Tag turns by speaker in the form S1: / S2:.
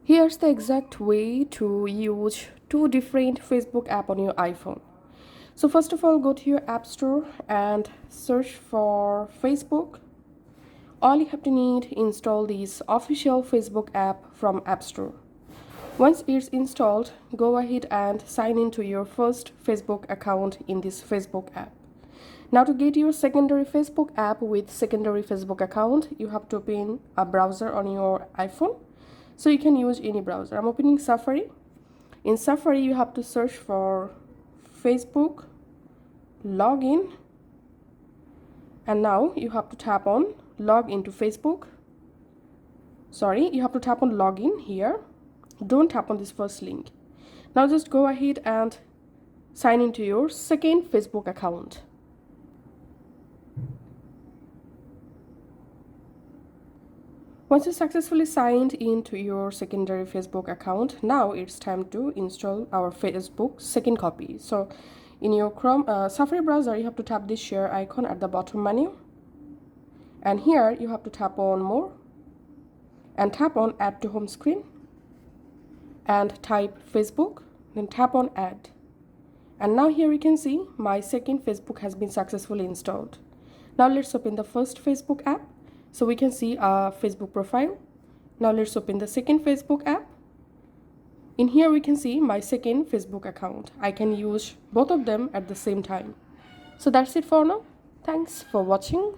S1: Here's the exact way to use two different Facebook app on your iPhone. So first of all, go to your App Store and search for Facebook. All you have to need, install this official Facebook app from App Store. Once it's installed, go ahead and sign into your first Facebook account in this Facebook app. Now to get your secondary Facebook app with secondary Facebook account, you have to open a browser on your iPhone. So you can use any browser. I'm opening Safari. In Safari, you have to search for Facebook login. And now you have to tap on log into Facebook. Sorry, you have to tap on login here. Don't tap on this first link. Now just go ahead and sign into your second Facebook account. Once you successfully signed into your secondary Facebook account, now it's time to install our Facebook second copy. So in your Chrome Safari browser, you have to tap this share icon at the bottom menu. And here you have to tap on more and tap on add to home screen and type Facebook, then tap on add. And now here you can see my second Facebook has been successfully installed. Now let's open the first Facebook app. So we can see a Facebook profile. Now let's open the second Facebook app. In here we can see my second Facebook account. I can use both of them at the same time. So that's it for now. Thanks for watching.